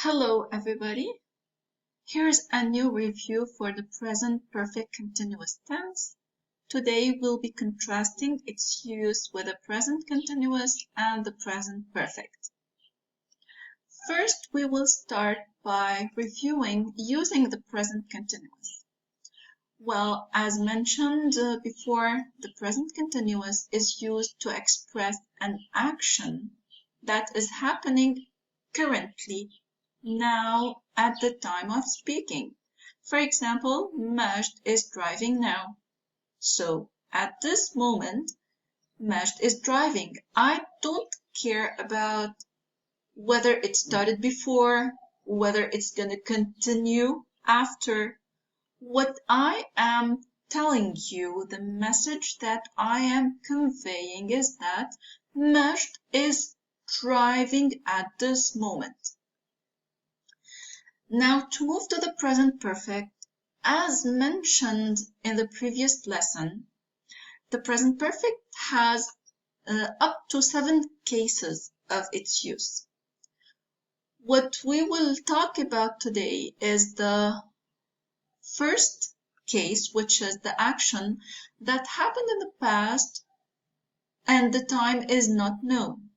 Hello everybody, here's a new review for the present perfect continuous tense. Today we'll be contrasting its use with the present continuous and the present perfect. First, we will start by reviewing using the present continuous. Well, as mentioned before, the present continuous is used to express an action that is happening currently, now, at the time of speaking. For example, Majd is driving now. So, at this moment, Majd is driving. I don't care about whether it started before, whether it's going to continue after. What I am telling you, the message that I am conveying is that Majd is driving at this moment. Now, to move to the present perfect, as mentioned in the previous lesson, the present perfect has up to 7 cases of its use. What we will talk about today is the first case, which is the action that happened in the past and the time is not known.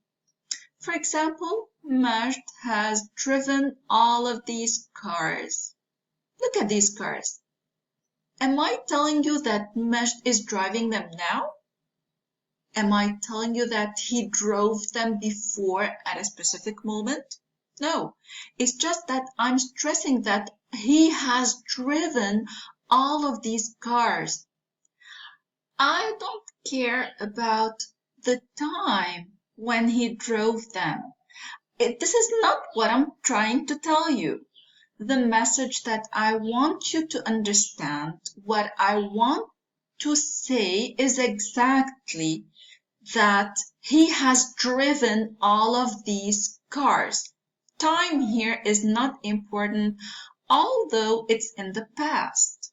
For example, Majd has driven all of these cars. Look at these cars. Am I telling you that Majd is driving them now? Am I telling you that he drove them before at a specific moment? No, it's just that I'm stressing that he has driven all of these cars. I don't care about the time when he drove them. This is not what I'm trying to tell you. The message that I want you to understand, what I want to say is exactly that he has driven all of these cars. Time here is not important, although it's in the past.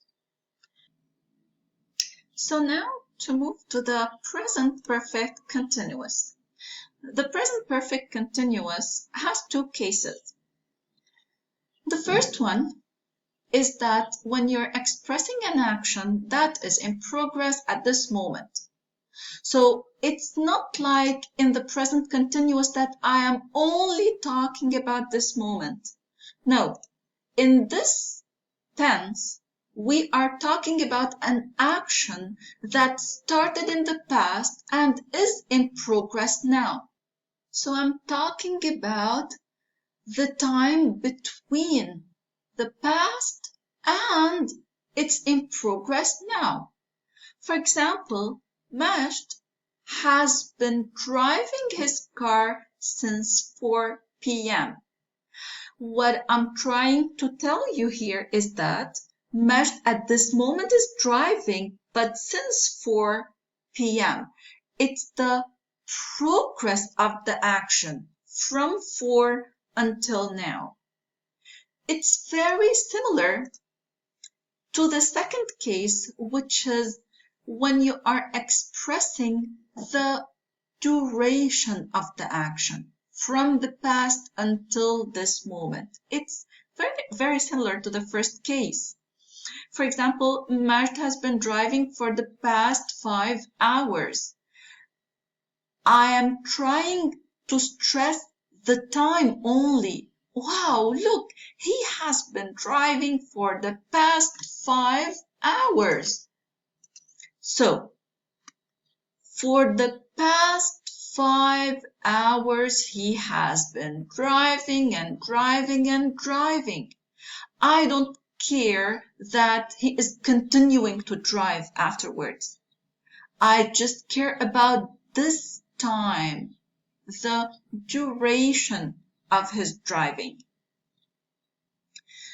So now to move to the present perfect continuous. The present perfect continuous has 2 cases. The first one is that when you're expressing an action that is in progress at this moment. So it's not like in the present continuous that I am only talking about this moment. No, in this tense, we are talking about an action that started in the past and is in progress now. So I'm talking about the time between the past and it's in progress now. For example, Majd has been driving his car since 4 p.m. What I'm trying to tell you here is that Majd at this moment is driving, but since 4 p.m. It's the progress of the action from 4 until now. It's very similar to the second case, which is when you are expressing the duration of the action from the past until this moment. It's very, very similar to the first case. For example, Majd has been driving for the past 5 hours. I am trying to stress the time only. Wow, look, he has been driving for the past 5 hours. So, for the past 5 hours, he has been driving and driving and driving. I don't care that he is continuing to drive afterwards. I just care about this time, the duration of his driving.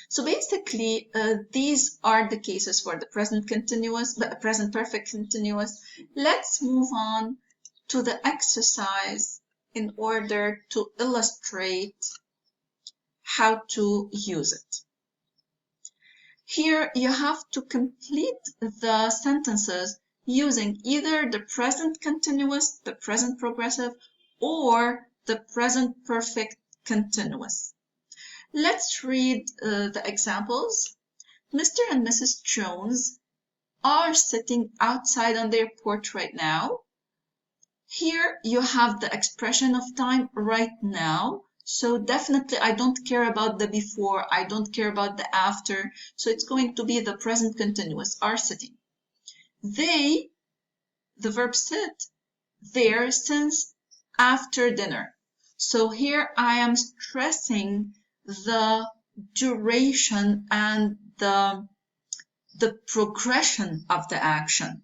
So basically, these are the cases for the present continuous, but present perfect continuous. Let's move on to the exercise in order to illustrate how to use it. Here you have to complete the sentences using either the present continuous, the present progressive, or the present perfect continuous. Let's read the examples. Mr. and Mrs. Jones are sitting outside on their porch right now. Here you have the expression of time right now. So definitely I don't care about the before, I don't care about the after. So it's going to be the present continuous, are sitting. They, the verb sit, there since after dinner. So here I am stressing the duration and the progression of the action.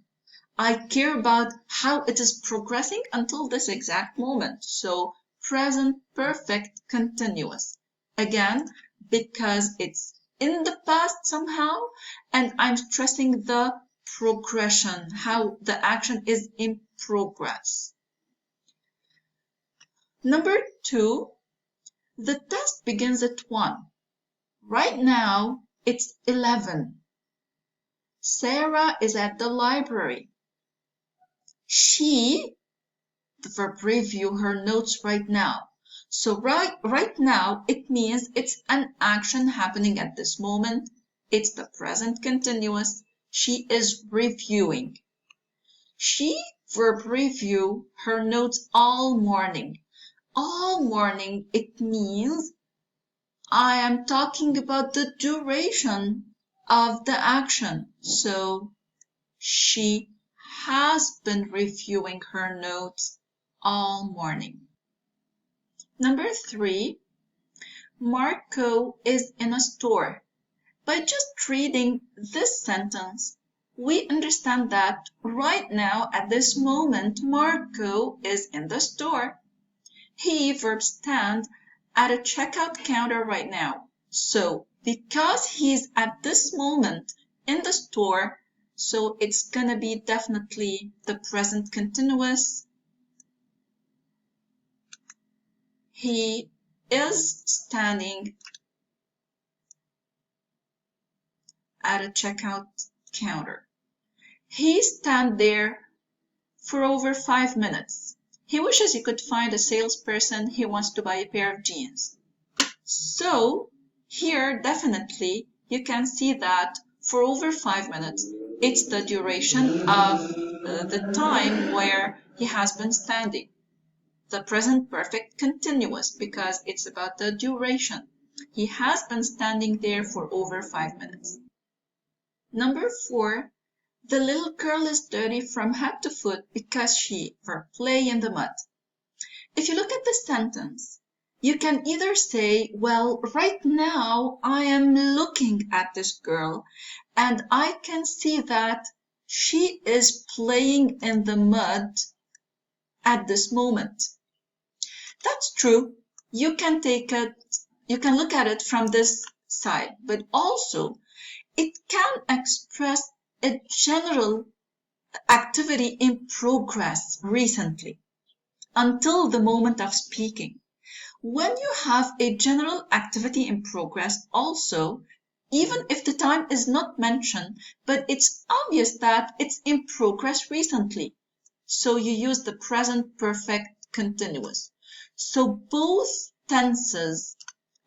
I care about how it is progressing until this exact moment. So present perfect continuous. Again, because it's in the past somehow, and I'm stressing the progression, how the action is in progress. Number 2, the test begins at 1. Right now, it's 11. Sarah is at the library. She, the verb review her notes right now. So right now, it means it's an action happening at this moment. It's the present continuous. She is reviewing. She, verb review her notes all morning. All morning, it means I am talking about the duration of the action. So she has been reviewing her notes all morning. Number 3, Marco is in a store. By just reading this sentence, we understand that right now at this moment, Marco is in the store. He, verb stand, at a checkout counter right now. So because he's at this moment in the store, so it's gonna be definitely the present continuous. He is standing at a checkout counter. He stands there for over 5 minutes. He wishes he could find a salesperson. He wants to buy a pair of jeans. So here definitely you can see that for over 5 minutes, it's the duration of the time where he has been standing. The present perfect continuous because it's about the duration. He has been standing there for over 5 minutes. Number 4, the little girl is dirty from head to foot because she, verb play in the mud. If you look at the sentence, you can either say, well, right now I am looking at this girl and I can see that she is playing in the mud at this moment. That's true. You can look at it from this side, but also it can express a general activity in progress recently until the moment of speaking. When you have a general activity in progress also, even if the time is not mentioned, but it's obvious that it's in progress recently. So you use the present perfect continuous. So both tenses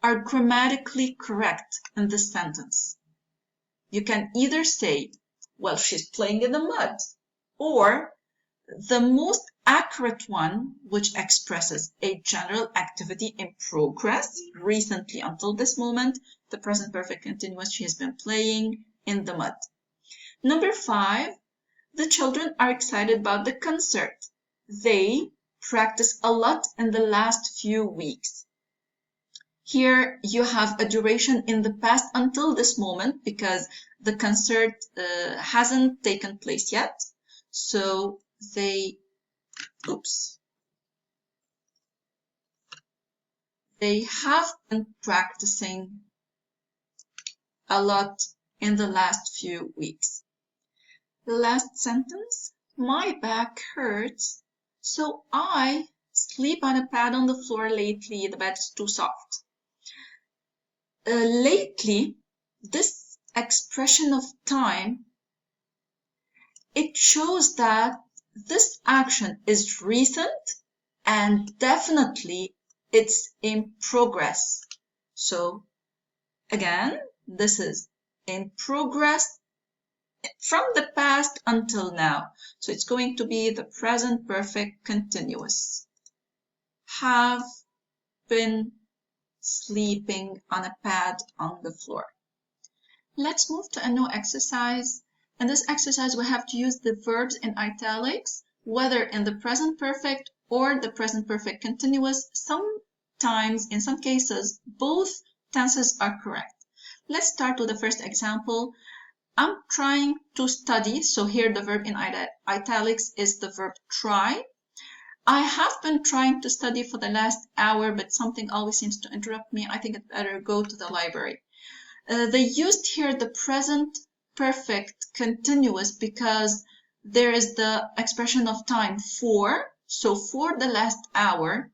are grammatically correct in this sentence. You can either say, well, she's playing in the mud, or the most accurate one, which expresses a general activity in progress recently until this moment, the present perfect continuous, she has been playing in the mud. Number 5, the children are excited about the concert. They practice a lot in the last few weeks. Here you have a duration in the past until this moment because the concert hasn't taken place yet. So they have been practicing a lot in the last few weeks. The last sentence, my back hurts, so I sleep on a pad on the floor lately. The bed's too soft. Lately, this expression of time, it shows that this action is recent and definitely it's in progress. So Again, this is in progress from the past until now. So it's going to be the present perfect continuous. Have been sleeping on a pad on the floor. Let's move to a new exercise. In this exercise, we have to use the verbs in italics, whether in the present perfect or the present perfect continuous. Sometimes, in some cases, both tenses are correct. Let's start with the first example. I'm trying to study. So here the verb in italics is the verb try. I have been trying to study for the last hour, but something always seems to interrupt me. I think I'd better go to the library. They used here the present perfect continuous because there is the expression of time for, so for the last hour.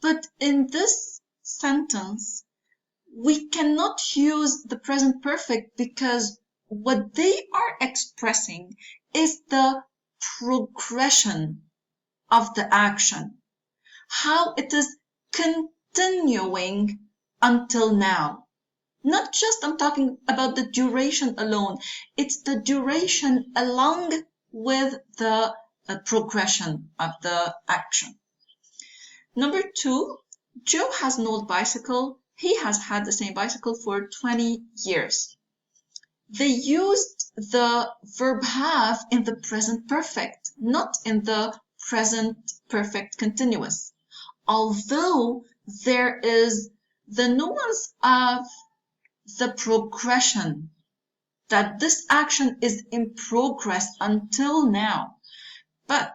But in this sentence, we cannot use the present perfect because what they are expressing is the progression of the action, how it is continuing until now. Not just I'm talking about the duration alone, it's the duration along with the progression of the action. Number 2, Joe has an old bicycle. He has had the same bicycle for 20 years. They used the verb have in the present perfect, not in the present perfect continuous. Although there is the nuance of the progression, that this action is in progress until now. But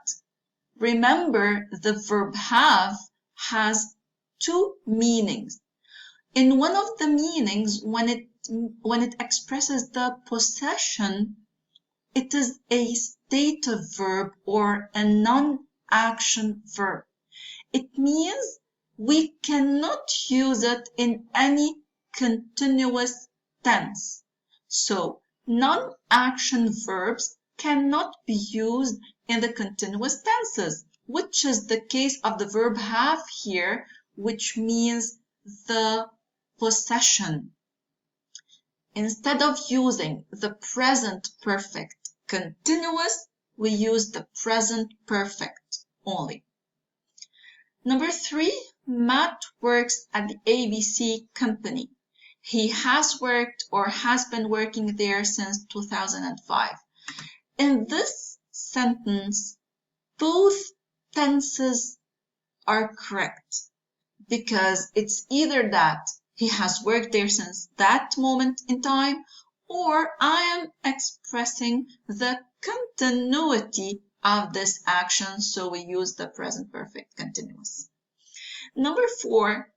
remember, the verb have has two meanings. In one of the meanings, when it expresses the possession, it is a stative verb or a non-action verb. It means we cannot use it in any continuous tense. So non-action verbs cannot be used in the continuous tenses, which is the case of the verb have here, which means the possession. Instead of using the present perfect continuous, we use the present perfect only. Number 3, Matt works at the ABC company. He has worked or has been working there since 2005. In this sentence, both tenses are correct because it's either that he has worked there since that moment in time, or I am expressing the continuity of this action, so we use the present perfect continuous. Number 4,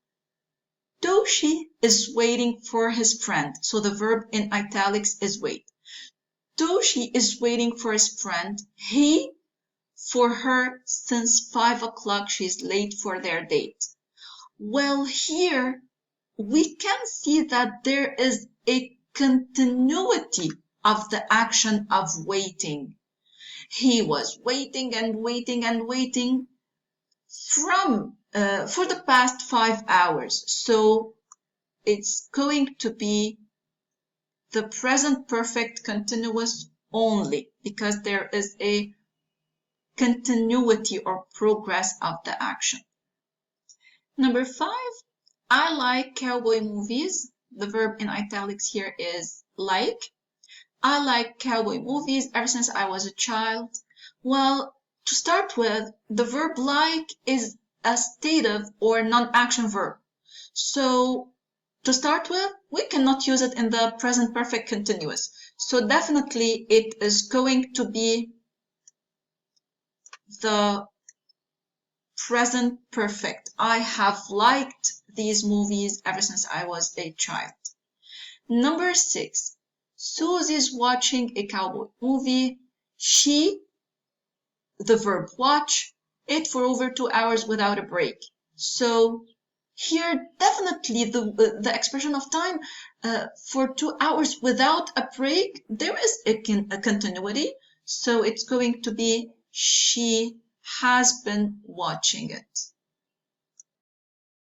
Toshi is waiting for his friend. So the verb in italics is wait. Toshi is waiting for his friend. He, for her, since 5 o'clock, she's late for their date. Well, here we can see that there is a continuity of the action of waiting. He was waiting and waiting and waiting from for the past 5 hours. So it's going to be the present perfect continuous only because there is a continuity or progress of the action. Number 5, I like cowboy movies. The verb in italics here is like. I like cowboy movies ever since I was a child. Well, to start with, the verb like is a stative or non-action verb. So to start with, we cannot use it in the present perfect continuous. So definitely it is going to be the present perfect. I have liked these movies ever since I was a child. Number 6, Susie's watching a cowboy movie. She, the verb watch, ate for over 2 hours without a break. So here definitely the expression of time for 2 hours without a break, there is a continuity. So it's going to be she has been watching it.